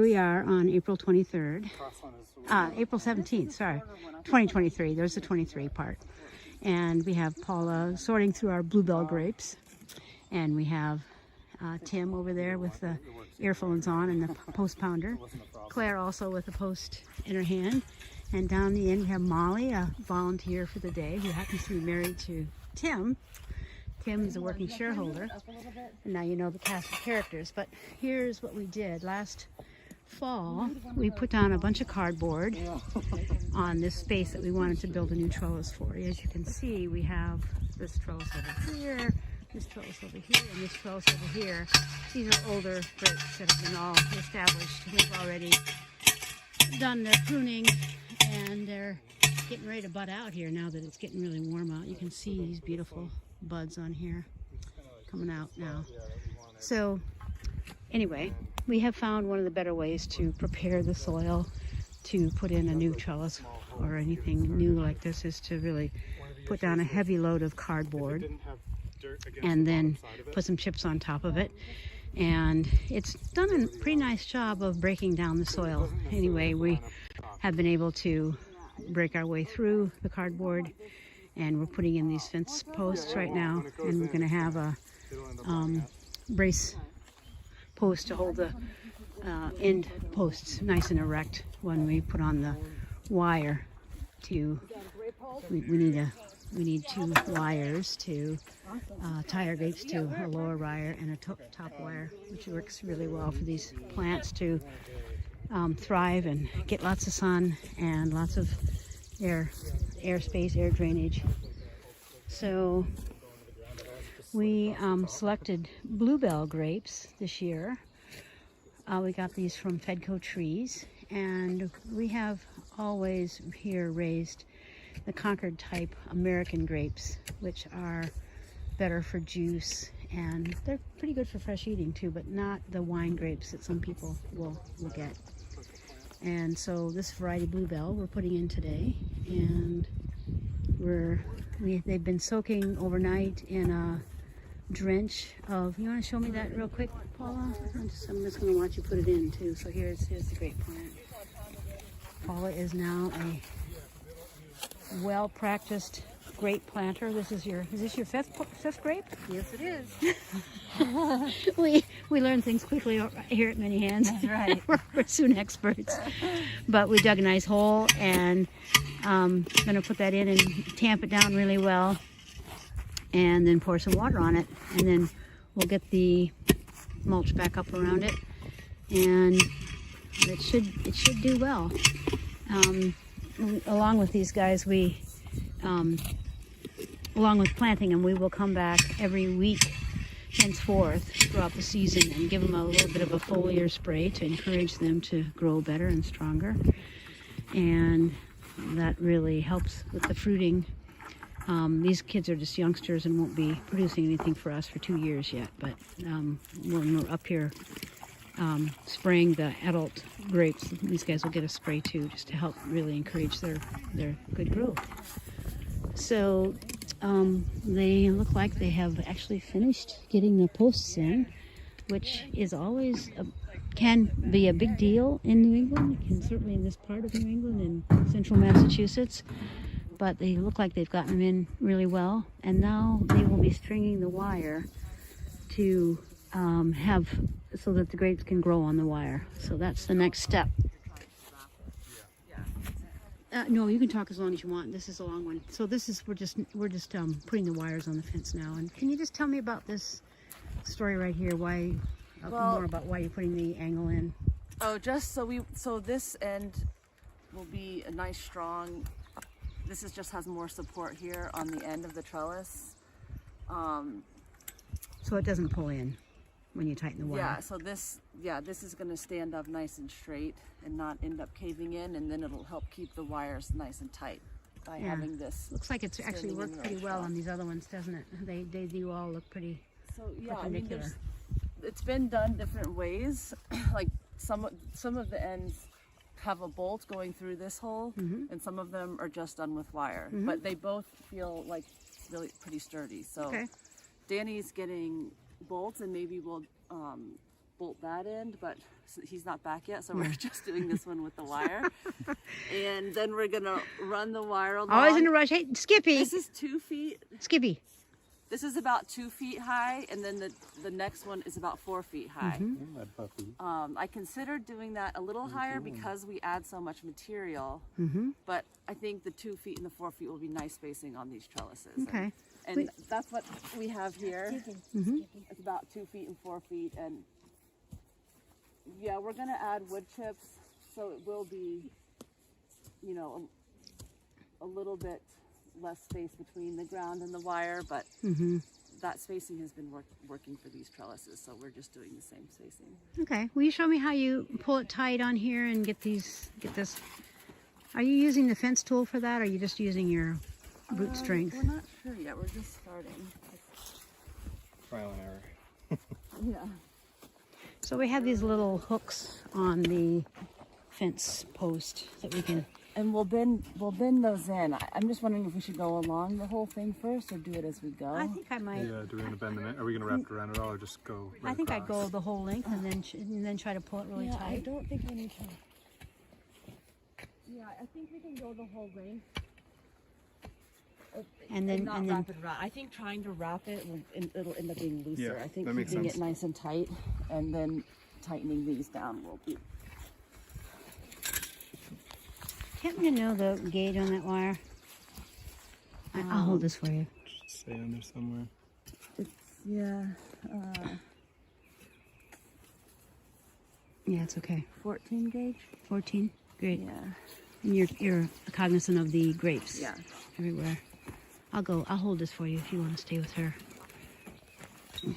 We are on April 23rd, April 17th, sorry, 2023. There's the 23 part. And we have Paula sorting through our bluebell grapes. And we have Tim over there with the earphones on and the post pounder. Claire also with the post in her hand. And down the end we have Molly, a volunteer for the day, who happens to be married to Tim. Tim is a working shareholder. And now you know the cast of characters. But here's what we did. Last fall, we put down a bunch of cardboard on this space that we wanted to build a new trellis for. As you can see, we have this trellis over here, this trellis over here, and this trellis over here. These are older grapes that have been all established. We've already done their pruning, and they're getting ready to bud out here now that it's getting really warm out. You can see these beautiful buds on here coming out now. So anyway, we have found one of the better ways to prepare the soil to put in a new trellis or anything new like this is to really put down a heavy load of cardboard and then put some chips on top of it. And it's done a pretty nice job of breaking down the soil. Anyway, we have been able to break our way through the cardboard, and we're putting in these fence posts right now, and we're going to have a brace post to hold the end posts nice and erect when we put on the wire. We need two wires to tie our grapes to, a lower wire and a top wire, which works really well for these plants to thrive and get lots of sun and lots of air space, air drainage. So we selected bluebell grapes this year. We got these from Fedco Trees, and we have always here raised the Concord type American grapes, which are better for juice, and they're pretty good for fresh eating too, but not the wine grapes that some people will get. And so this variety bluebell we're putting in today, and they've been soaking overnight in a drench of, you want to show me that real quick, Paula? I'm just going to watch you put it in too. So here's the grape plant. Paula is now a well-practiced grape planter. Is this your fifth grape? Yes, it is. We learn things quickly here at Many Hands. That's right. We're soon experts. But we dug a nice hole, and I'm going to put that in and tamp it down really well, and then pour some water on it, and then we'll get the mulch back up around it, and it should do well. Along with these guys, along with planting them, we will come back every week henceforth throughout the season and give them a little bit of a foliar spray to encourage them to grow better and stronger, and that really helps with the fruiting. These kids are just youngsters and won't be producing anything for us for 2 years yet, but when we're up here spraying the adult grapes, these guys will get a spray too, just to help really encourage their good growth. So they look like they have actually finished getting the posts in, which is always can be a big deal in New England, and certainly in this part of New England and central Massachusetts. But they look like they've gotten them in really well, and now they will be stringing the wire to so that the grapes can grow on the wire. So that's the next step. No, you can talk as long as you want. This is a long one. So this is we're just putting the wires on the fence now. And can you just tell me about this story right here? More about why you're putting the angle in? Oh, just so this end will be a nice strong. This just has more support here on the end of the trellis. So it doesn't pull in when you tighten the wire. Yeah, so this is going to stand up nice and straight and not end up caving in, and then it'll help keep the wires nice and tight by having this. Looks like it's actually worked pretty well on these other ones, doesn't it? They do all look pretty perpendicular. It's been done different ways. Like some of the ends have a bolt going through this hole, and some of them are just done with wire. But they both feel like really pretty sturdy. So Danny's getting bolts, and maybe we'll bolt that end, but he's not back yet, so we're just doing this one with the wire. And then we're gonna run the wire along. Always in a rush. Hey, Skippy. This is 2 feet. Skippy. This is about 2 feet high, and then the next one is about 4 feet high. I considered doing that a little higher because we add so much material, but I think the 2 feet and the 4 feet will be nice spacing on these trellises. Okay. And that's what we have here. It's about 2 feet and 4 feet, and yeah, we're gonna add wood chips, so it will be, you know, a little bit less space between the ground and the wire, but that spacing has been working for these trellises, so we're just doing the same spacing. Okay. Will you show me how you pull it tight on here and get this? Are you using the fence tool for that, or are you just using your boot strength? We're not sure yet. We're just starting. Trial and error. Yeah. So we have these little hooks on the fence post that we can. And we'll bend those in. I'm just wondering if we should go along the whole thing first, or do it as we go. I think I might. Yeah, do we want to bend them in? Are we going to wrap it around at all, or just go right I think I'd across? go the whole length and then try to pull it really I tight. don't think we need to. Yeah, I think we can go the whole length. And then not wrap it around. I think trying to wrap it, it'll end up being looser. Yeah, I think that makes keeping sense. it nice and tight, and then tightening these down will be. Happen to know the gauge on that wire? I'll hold this for you. Stay in there somewhere. Yeah, Yeah, it's okay. 14 gauge. 14. Great. Yeah. And you're cognizant of the grapes. Yeah. Everywhere. I'll hold this for you if you want to stay with her. I'm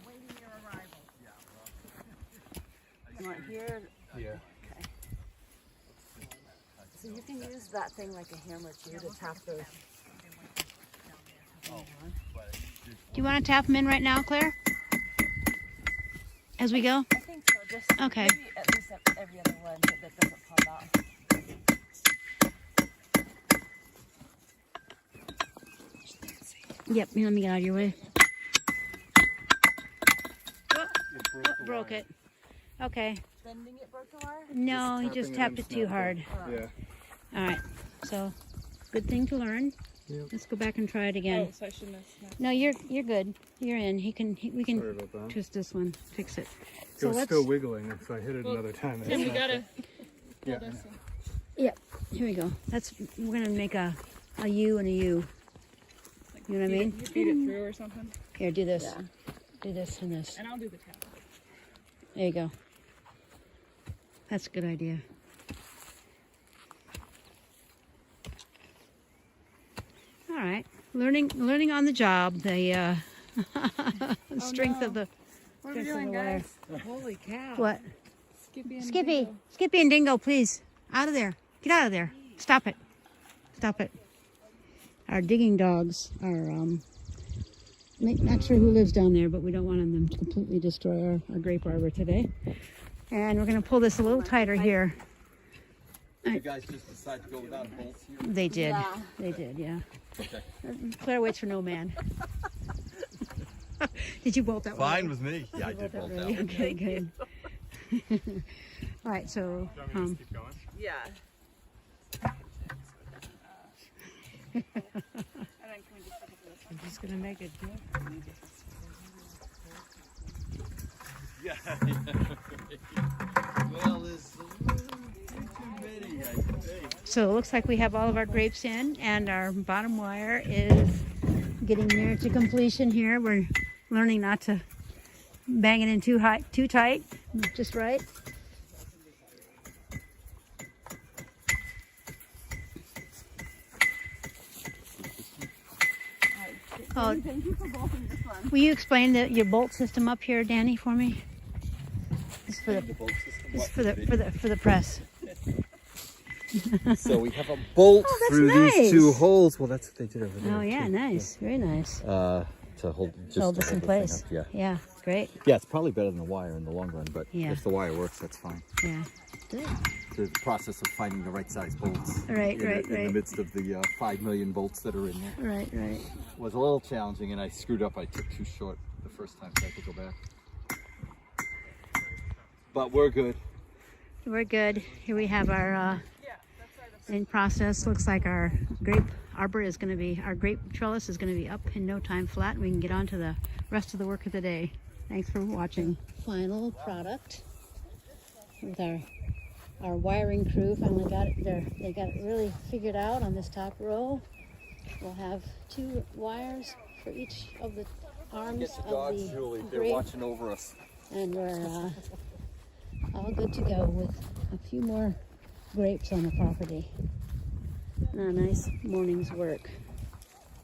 waiting your arrival. Right here. Yeah. So you can use that thing like a hammer too to tap those. Do you want to tap them in right now, Claire? As we go? I think so. Just Okay. maybe at least every other one that doesn't pop out. Yep, let me get out of your way. Broke it. Okay. Bending it broke the wire? No, he just tapping tapped it it in too hard. Yeah. All right. So, good thing to learn. Yep. Let's go back and try it again. Oh, so I shouldn't have snapped. No, you're good. You're in. We Sorry can about that. twist this one, fix it. It So was let's. still wiggling, and so I hit it another time. Tim, we gotta Yeah. pull this. Yep. Here we go. We're gonna make a U and a U. Like, You know what I mean? Feed it through or something. Here, do this. Yeah. Do this and this. And I'll do the tap. There you go. That's a good idea. All right, learning on the job. The strength of the. What are we doing, guys? Holy cow. What? Skippy and Skippy, Dingo. Skippy and Dingo, please, out of there. Get out of there. Stop it. Stop it. Our digging dogs are. Not sure who lives down there, but we don't want them to completely destroy our grape arbor today. And we're going to pull this a little tighter here. You guys just decide to go without bolts here? They did. Yeah. They did, yeah. Okay. Claire waits for no man. Did you bolt that one? Fine with me. Yeah, I did bolt Really? out. Okay, good. All right, so Do you want me to just keep going? Yeah. And then can we just pick up this one? I'm just gonna make it good. Yeah. Well, there's a little too many, I think. so it looks like we have all of our grapes in, and our bottom wire is getting near to completion here. We're learning not to bang it in too high, too tight, just right. Oh, Thank you for bolting this one. will you explain your bolt system up here, Danny, for me? This is for the The bolt system. this What, is for the press. So we have a bolt Oh, that's through nice. these two holes. Well, that's what they did over there. Oh yeah, too. nice, very nice. To hold just Hold to this in the thing place. up, Yeah. Yeah, great. Yeah, it's probably better than the wire in the long run, but Yeah. if the wire works, that's fine. Yeah, good. The process of finding the right size bolts Right, right, in the right. midst of the 5 million bolts that are in there Right, right. was a little challenging, and I screwed up. I took too short the first time, so I have to go back. But we're good. We're good. Here we have our in process. Looks like our grape arbor is going to be, our grape trellis is going to be up in no time flat, and we can get on to the rest of the work of the day. Thanks for watching. Final product with our wiring crew. Finally got it there. They got it really figured out on this top row. We'll have 2 wires for each of the arms Get the of dogs, the Julie. They're grape, watching over us. and we're all good to go with a few more grapes on the property. A nice morning's work.